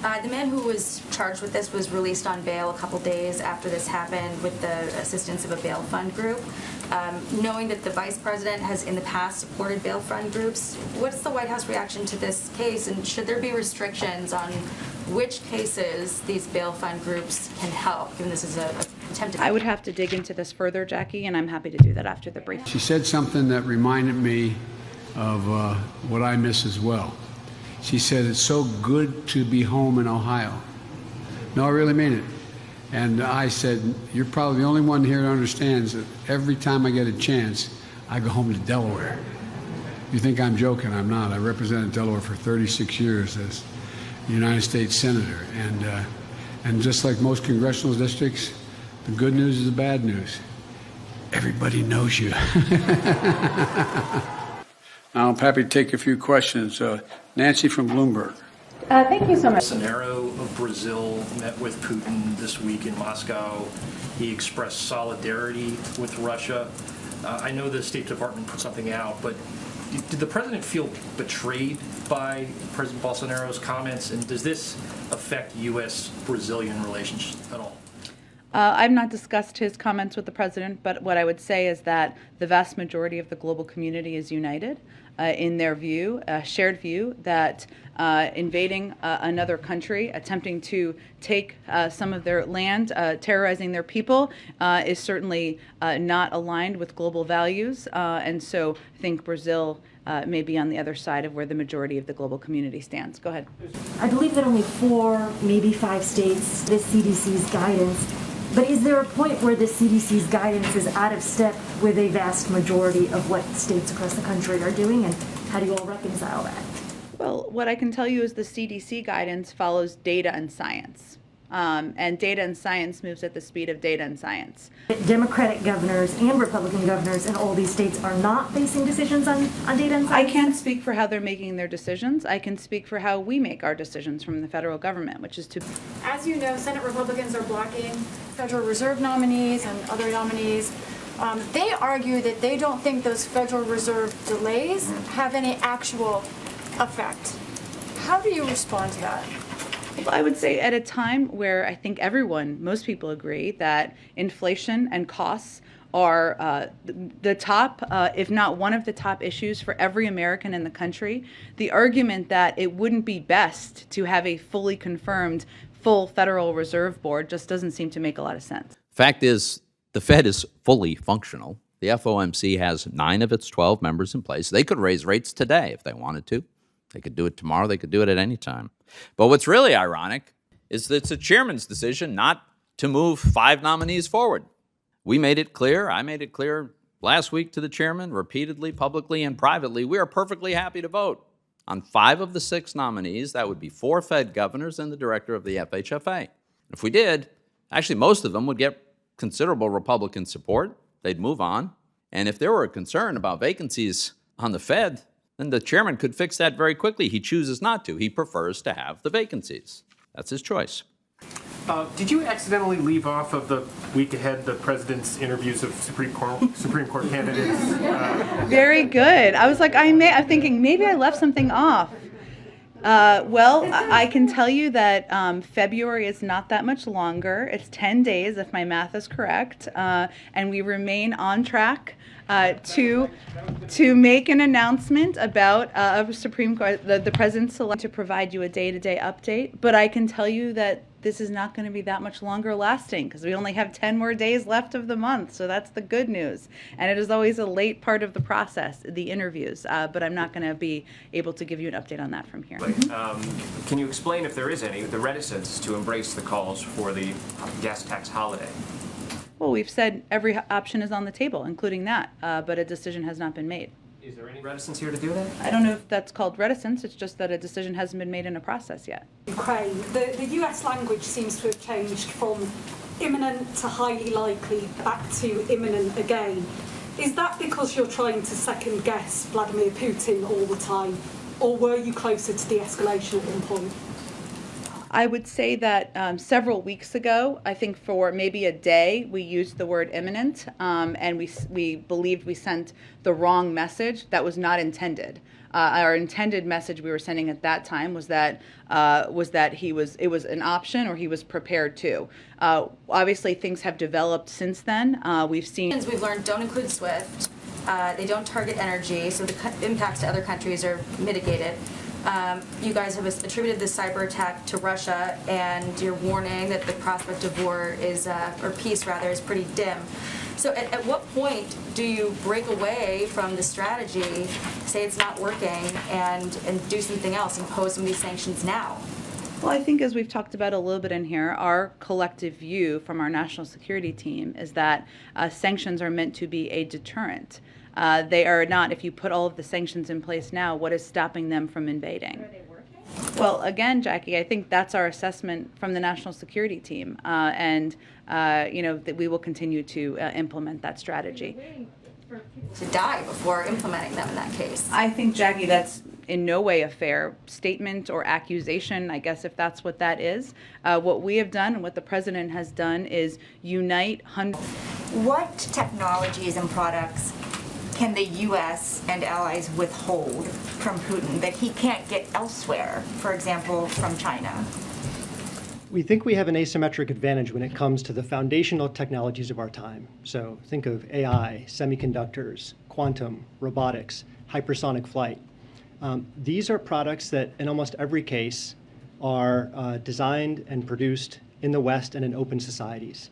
The man who was charged with this was released on bail a couple days after this happened with the assistance of a bail fund group. Knowing that the vice president has in the past supported bail fund groups, what's the White House reaction to this case, and should there be restrictions on which cases these bail fund groups can help, given this is a attempted... I would have to dig into this further, Jackie, and I'm happy to do that after the brief. She said something that reminded me of what I miss as well. She said, it's so good to be home in Ohio. No, I really mean it. And I said, you're probably the only one here that understands that every time I get a chance, I go home to Delaware. You think I'm joking, I'm not. I represented Delaware for 36 years as United States Senator. And just like most congressional districts, the good news is the bad news. Everybody knows you. Now, I'm happy to take a few questions. Nancy from Bloomberg. Thank you so much. Bolsonaro of Brazil met with Putin this week in Moscow. He expressed solidarity with Russia. I know the State Department put something out, but did the president feel betrayed by President Bolsonaro's comments, and does this affect U.S.-Brazilian relations at all? I've not discussed his comments with the president, but what I would say is that the vast majority of the global community is united in their view, shared view, that invading another country, attempting to take some of their land, terrorizing their people, is certainly not aligned with global values. And so I think Brazil may be on the other side of where the majority of the global community stands. Go ahead. I believe that only 4, maybe 5 states, this CDC's guidance. But is there a point where the CDC's guidance is out of step with a vast majority of what states across the country are doing, and how do you all reconcile that? Well, what I can tell you is the CDC guidance follows data and science. And data and science moves at the speed of data and science. Democratic governors and Republican governors in all these states are not facing decisions on data and science? I can't speak for how they're making their decisions. I can speak for how we make our decisions from the federal government, which is to... As you know, Senate Republicans are blocking Federal Reserve nominees and other nominees. They argue that they don't think those Federal Reserve delays have any actual effect. How do you respond to that? Well, I would say at a time where I think most people agree that inflation and costs are the top, if not one of the top issues for every American in the country, the argument that it wouldn't be best to have a fully confirmed full Federal Reserve Board just doesn't seem to make a lot of sense. Fact is, the Fed is fully functional. The FOMC has 9 of its 12 members in place. They could raise rates today if they wanted to. They could do it tomorrow. They could do it at any time. But what's really ironic is that it's the chairman's decision not to move 5 nominees forward. We made it clear, I made it clear last week to the chairman, repeatedly, publicly, and privately, we are perfectly happy to vote on 5 of the 6 nominees. That would be 4 Fed governors and the director of the FHFA. If we did, actually most of them would get considerable Republican support. They'd move on. And if there were a concern about vacancies on the Fed, then the chairman could fix that very quickly. He chooses not to. He prefers to have the vacancies. That's his choice. Did you accidentally leave off of the week ahead the president's interviews of Supreme Court candidates? Very good. I was like, I'm thinking maybe I left something off. Well, I can tell you that February is not that much longer. It's 10 days, if my math is correct, and we remain on track to make an announcement about a Supreme Court, the president's select to provide you a day-to-day update. But I can tell you that this is not going to be that much longer lasting because we only have 10 more days left of the month. So that's the good news. And it is always a late part of the process, the interviews. But I'm not going to be able to give you an update on that from here. Can you explain, if there is any, the reticence to embrace the calls for the gas tax holiday? Well, we've said every option is on the table, including that, but a decision has not been made. Is there any reticence here to do that? I don't know if that's called reticence. It's just that a decision hasn't been made in a process yet. Ukraine, the US language seems to have changed from imminent to highly likely back to imminent again. Is that because you're trying to second guess Vladimir Putin all the time, or were you closer to de-escalation at one point? I would say that several weeks ago, I think for maybe a day, we used the word imminent, and we believed we sent the wrong message that was not intended. our intended message we were sending at that time was that it was an option, or he was prepared to. Obviously, things have developed since then. We've learned don't include SWIFT. They don't target energy, so the impacts to other countries are mitigated. You guys have attributed this cyber attack to Russia, and you're warning that the prospect of war is, or peace rather, is pretty dim. So at what point do you break away from the strategy, say it's not working, and do something else, impose some of these sanctions now? Well, I think, as we've talked about a little bit in here, our collective view from our national security team is that sanctions are meant to be a deterrent. They are not. If you put all of the sanctions in place now, what is stopping them from invading? Are they working? Well, again, Jackie, I think that's our assessment from the national security team, and that we will continue to implement that strategy. To die before implementing them in that case. I think, Jackie, that's in no way a fair statement or accusation, I guess, if that's what that is. What we have done and what the president has done is unite hundreds. What technologies and products can the U.S. and allies withhold from Putin that he can't get elsewhere, for example, from China? We think we have an asymmetric advantage when it comes to the foundational technologies of our time. So think of AI, semiconductors, quantum, robotics, hypersonic flight. These are products that, in almost every case, are designed and produced in the West and in open societies.